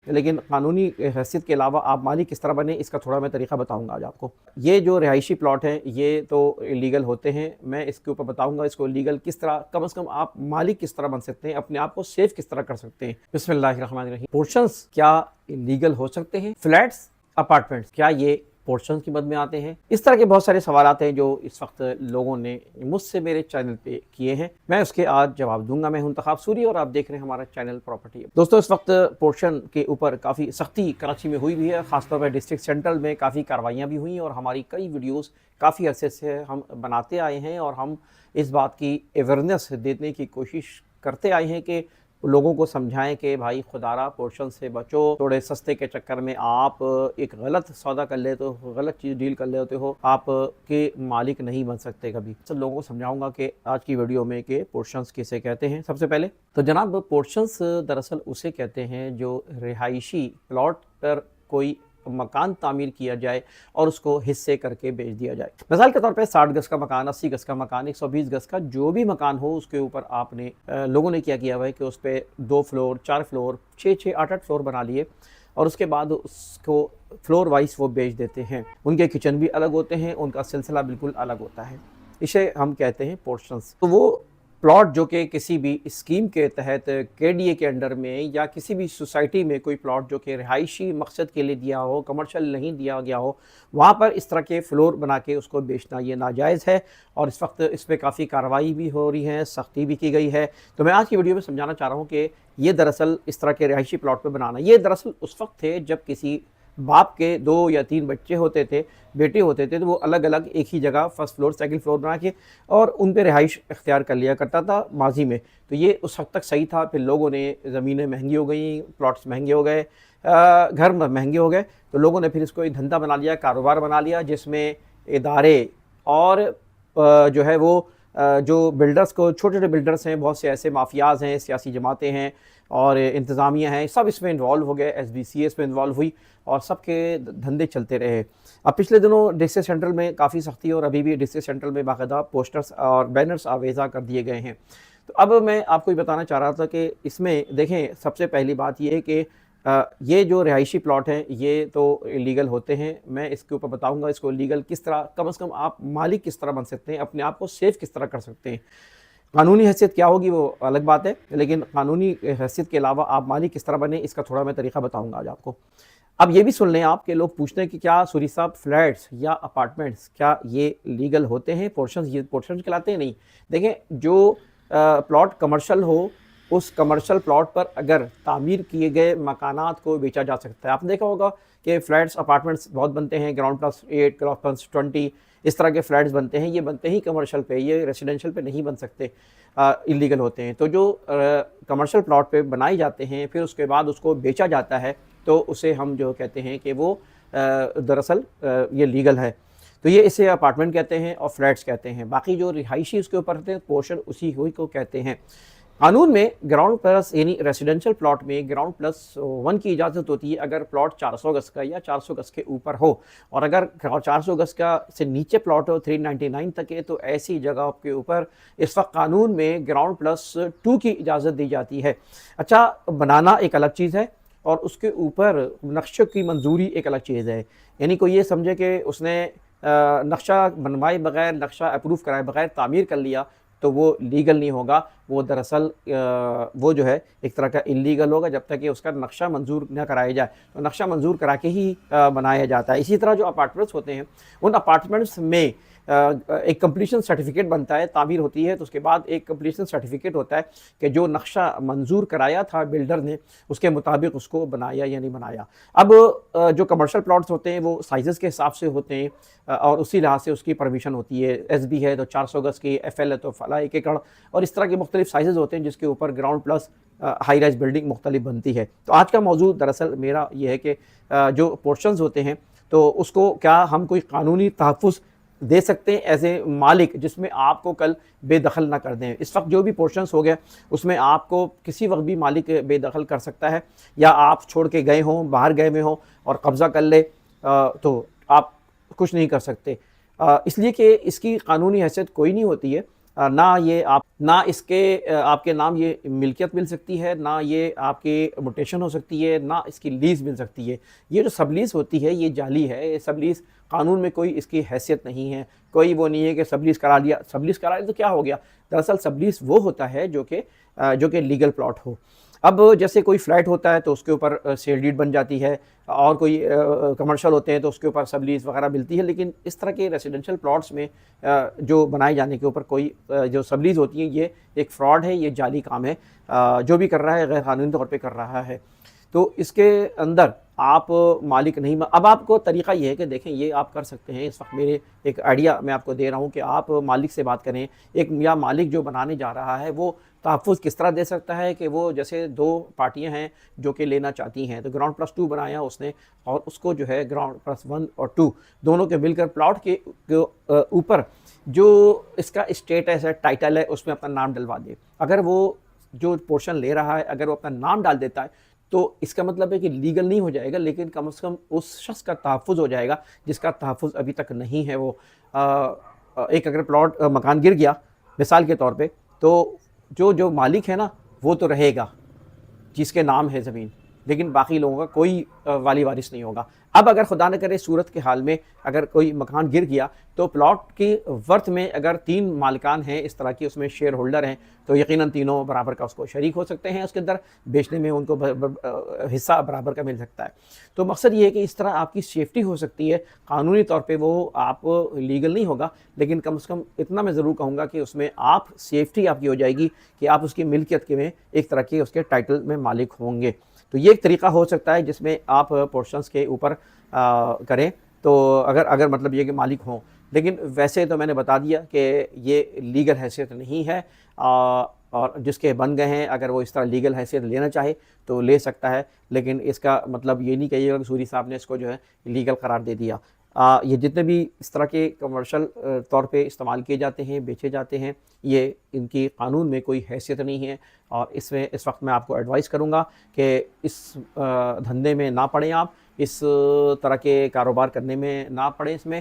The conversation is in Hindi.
लेकिन कानूनी हैसियत के अलावा आप मालिक किस तरह बने इसका थोड़ा मैं तरीका बताऊंगा आज आपको। ये जो रिहायशी प्लॉट हैं ये तो इलीगल होते हैं, मैं इसके ऊपर बताऊंगा इसको लीगल किस तरह, कम से कम आप मालिक किस तरह बन सकते हैं, अपने आप को सेफ किस तरह कर सकते हैं। बिस्मिल्लाहिर्रहमानिर्रहीम। पोर्शंस क्या इलीगल हो सकते हैं? फ्लैट्स, अपार्टमेंट्स क्या ये पोर्शन की मद में आते हैं? इस तरह के बहुत सारे सवाल हैं जो इस वक्त लोगों ने मुझसे मेरे चैनल पे किए हैं, मैं उसके आज जवाब दूंगा। मैं हूं इंतखाब सूरी और आप देख रहे हैं हमारा चैनल प्रॉपर्टी। दोस्तों, इस वक्त पोर्शन के ऊपर काफ़ी सख्ती कराची में हुई भी है, खासतौर पर डिस्ट्रिक्ट सेंट्रल में काफ़ी कार्रवाइयाँ भी हुई और हमारी कई वीडियोज़ काफ़ी अरसे से हम बनाते आए हैं और हम इस बात की अवेयरनेस देने की कोशिश करते आए हैं कि लोगों को समझाएं कि भाई खुदारा पोर्शन से बचो, थोड़े सस्ते के चक्कर में आप एक गलत सौदा कर लेते हो, गलत चीज़ डील कर लेते हो, आप के मालिक नहीं बन सकते कभी। सब लोगों को समझाऊंगा कि आज की वीडियो में कि पोर्शंस किसे कहते हैं। सबसे पहले तो जनाब, पोर्शंस दरअसल उसे कहते हैं जो रिहायशी प्लॉट पर कोई मकान तामीर किया जाए और उसको हिस्से करके बेच दिया जाए। मिसाल के तौर पे 60 गज का मकान, 80 गज का मकान, 120 गज का जो भी मकान हो, उसके ऊपर आपने लोगों ने क्या किया हुआ है कि उस पर 2 फ्लोर, 4 फ्लोर, 6-6, 8-8 फ्लोर बना लिए और उसके बाद उसको फ्लोर वाइज वो बेच देते हैं। उनके किचन भी अलग होते हैं, उनका सिलसिला बिल्कुल अलग होता है। इसे हम कहते हैं पोर्शंस। तो वो प्लॉट जो कि किसी भी स्कीम के तहत केडीए के अंडर में या किसी भी सोसाइटी में कोई प्लॉट जो कि रिहायशी मकसद के लिए दिया हो, कमर्शियल नहीं दिया गया हो, वहाँ पर इस तरह के फ्लोर बना के उसको बेचना ये नाजायज़ है और इस वक्त इस पर काफ़ी कार्रवाई भी हो रही है, सख्ती भी की गई है। तो मैं आज की वीडियो में समझाना चाह रहा हूँ कि ये दरअसल इस तरह के रिहायशी प्लॉट पर बनाना, ये दरअसल उस वक्त थे जब किसी बाप के 2 या 3 बच्चे होते थे, बेटे होते थे, तो वो अलग अलग एक ही जगह फर्स्ट फ्लोर, सेकंड फ्लोर बना के और उन पे रिहाइश इख्तियार कर लिया करता था माजी में। तो ये उस हद तक सही था। फिर लोगों ने, ज़मीनें महंगी हो गई, प्लॉट्स महंगे हो गए, घर महंगे हो गए, तो लोगों ने फिर इसको एक धंधा बना लिया, कारोबार बना लिया, जिसमें इदारे और जो है वो जो बिल्डर्स को, छोटे छोटे बिल्डर्स हैं, बहुत से ऐसे माफियाज़ हैं, सियासी जमातें हैं और इंतज़ामिया हैं, सब इसमें इन्वॉल्व हो गए। SBCA इसमें इन्वॉल्व हुई और सबके धंधे चलते रहे। अब पिछले दिनों डिस्ट्रिक्ट सेंट्रल में काफ़ी सख्ती और अभी भी डिस्ट्रिक्ट सेंट्रल में बाकायदा पोस्टर्स और बैनर्स आवेज़ा कर दिए गए हैं। तो अब मैं आपको ये बताना चाह रहा था कि इसमें देखें, सबसे पहली बात ये है कि ये जो रिहायशी प्लॉट हैं ये तो इलीगल होते हैं, मैं इसके ऊपर बताऊंगा इसको लीगल किस तरह, कम से कम आप मालिक किस तरह बन सकते हैं, अपने आप को सेफ किस तरह कर सकते हैं। कानूनी हैसियत क्या होगी वो अलग बात है, लेकिन कानूनी हैसियत के अलावा आप मालिक किस तरह बने इसका थोड़ा मैं तरीका बताऊंगा आज आपको। अब ये भी सुन लें आप कि लोग पूछते हैं कि क्या सूरी साहब फ्लैट्स या अपार्टमेंट्स क्या ये लीगल होते हैं? पोर्शंस, ये पोर्शंस कहलाते हैं? नहीं। देखें, जो प्लॉट कमर्शियल हो, उस कमर्शियल प्लॉट पर अगर तामीर किए गए मकानात को बेचा जा सकता है। आपने देखा होगा कि फ्लैट्स, अपार्टमेंट्स बहुत बनते हैं, ग्राउंड प्लस 8, ग्राउंड प्लस 20, इस तरह के फ्लैट्स बनते हैं। ये बनते ही कमर्शियल पे, ये रेसिडेंशियल पे नहीं बन सकते, इलीगल होते हैं। तो जो कमर्शियल प्लॉट पे बनाए जाते हैं फिर उसके बाद उसको बेचा जाता है, तो उसे हम जो कहते हैं कि वो दरअसल ये लीगल है। तो ये इसे अपार्टमेंट कहते हैं और फ्लैट्स कहते हैं। बाकी जो रिहायशी उसके ऊपर रहते हैं पोर्शन, उसी को कहते हैं। कानून में ग्राउंड प्लस यानी रेसिडेंशियल प्लॉट में ग्राउंड प्लस 1 की इजाज़त होती है अगर प्लॉट 400 गज का या 400 गज के ऊपर हो, और अगर 400 गज का से नीचे प्लॉट हो 399 तक है, तो ऐसी जगह के ऊपर इस वक्त कानून में ग्राउंड प्लस 2 की इजाज़त दी जाती है। अच्छा, बनाना एक अलग चीज़ है और उसके ऊपर नक्शे की मंजूरी एक अलग चीज़ है। यानी कोई ये समझे कि उसने नक्शा बनवाए बगैर, नक्शा अप्रूव कराए बगैर तामीर कर लिया तो वो लीगल नहीं होगा। वो दरअसल वो जो है एक तरह का इलीगल होगा जब तक कि उसका नक्शा मंजूर न कराया जाए। तो नक्शा मंजूर करा के ही बनाया जाता है। इसी तरह जो अपार्टमेंट्स होते हैं, उन अपार्टमेंट्स में एक कंप्लीशन सर्टिफिकेट बनता है, तामीर होती है तो उसके बाद एक कंप्लीशन सर्टिफिकेट होता है कि जो नक्शा मंजूर कराया था बिल्डर ने, उसके मुताबिक उसको बनाया या नहीं बनाया। अब जो कमर्शियल प्लॉट्स होते हैं वो साइज़ के हिसाब से होते हैं और उसी लिहाज से उसकी परमिशन होती है। SB है तो 400 गज की, FL है तो फला 1 एकड़, और इस तरह के मुख्तलिफ साइज़ होते हैं जिसके ऊपर ground plus high rise building मुख्तलिफ बनती है। तो आज का मौजूद दरअसल मेरा ये है कि जो पोर्शंस होते हैं तो उसको क्या हम कोई कानूनी तहफ़्फ़ुज़ दे सकते हैं एज ए मालिक, जिसमें आपको कल बेदखल ना कर दें। इस वक्त जो भी पोर्शंस हो गया उसमें आपको किसी वक्त भी मालिक बेदखल कर सकता है, या आप छोड़ के गए हों, बाहर गए हुए हों और कब्ज़ा कर ले तो आप कुछ नहीं कर सकते, इसलिए कि इसकी कानूनी हैसियत कोई नहीं होती है। ना ये आप ना इसके आपके नाम ये मिल्कियत मिल सकती है, ना ये आपकी म्यूटेशन हो सकती है, ना इसकी लीज़ मिल सकती है। ये जो सबलीज़ होती है ये जाली है, ये सबलीज़ कानून में कोई इसकी हैसियत नहीं है, कोई वो नहीं है कि सबलीज़ करा दिया, सबलीज़ करा दिया तो क्या हो गया? दरअसल सबलीज़ वो होता है जो कि लीगल प्लॉट हो। अब जैसे कोई फ्लैट होता है तो उसके ऊपर सेल डीड बन जाती है, और कोई कमर्शियल होते हैं तो उसके ऊपर सब लीज़ वगैरह मिलती है, लेकिन इस तरह के रेजिडेंशियल प्लॉट्स में जो बनाए जाने के ऊपर कोई जो सब लीज़ होती है ये एक फ्रॉड है, ये जाली काम है। जो भी कर रहा है गैर कानूनी तौर पे कर रहा है। तो इसके अंदर आप मालिक नहीं अब आपको तरीक़ा ये है कि देखें ये आप कर सकते हैं। इस वक्त मेरे एक आइडिया मैं आपको दे रहा हूँ कि आप मालिक से बात करें। एक या मालिक जो बनाने जा रहा है वो तहफ़्फ़ुज़ किस तरह दे सकता है कि वो जैसे 2 पार्टियाँ हैं जो कि लेना चाहती हैं, तो ग्राउंड प्लस 2 बनाया उसने और उसको जो है ग्राउंड प्लस 1 और 2 दोनों के मिलकर प्लॉट के ऊपर जो इसका स्टेटस है, टाइटल है, उसमें अपना नाम डलवा दे। अगर वो जो पोर्शन ले रहा है अगर वो अपना नाम डाल देता है तो इसका मतलब है कि लीगल नहीं हो जाएगा, लेकिन कम से कम उस शख्स का तहफ़्फ़ुज़ हो जाएगा जिसका तहफ़्फ़ुज़ अभी तक नहीं है। वो एक अगर प्लॉट मकान गिर गया मिसाल के तौर पे, तो जो मालिक है ना वो तो रहेगा जिसके नाम है ज़मीन, लेकिन बाकी लोगों का कोई वाली वारिस नहीं होगा। अब अगर खुदा न करे सूरत के हाल में अगर कोई मकान गिर गया तो प्लॉट की वर्थ में अगर 3 मालिकान हैं इस तरह की, उसमें शेयर होल्डर हैं, तो यकीनन तीनों बराबर का उसको शरीक हो सकते हैं, उसके अंदर बेचने में उनको हिस्सा बराबर का मिल सकता है। तो मकसद ये है कि इस तरह आपकी सेफ्टी हो सकती है। कानूनी तौर पे वो आप लीगल नहीं होगा, लेकिन कम से कम इतना मैं ज़रूर कहूँगा कि उसमें आप सेफ्टी आपकी हो जाएगी कि आप उसकी मिल्कियत के में एक तरह के उसके टाइटल में मालिक होंगे। तो ये एक तरीक़ा हो सकता है जिसमें आप पोर्शंस के ऊपर करें, तो अगर मतलब ये कि मालिक हों। लेकिन वैसे तो मैंने बता दिया कि ये लीगल हैसियत नहीं है, और जिसके बन गए हैं अगर वो इस तरह लीगल हैसियत लेना चाहे तो ले सकता है, लेकिन इसका मतलब ये नहीं कहिएगा कि सूरी साहब ने इसको जो है लीगल करार दे दिया। ये जितने भी इस तरह के कमर्शियल तौर पे इस्तेमाल किए जाते हैं, बेचे जाते हैं, ये इनकी कानून में कोई हैसियत नहीं है, और इसमें इस वक्त मैं आपको एडवाइस करूँगा कि इस धंधे में ना पड़ें आप, इस तरह के कारोबार करने में ना पड़ें इसमें,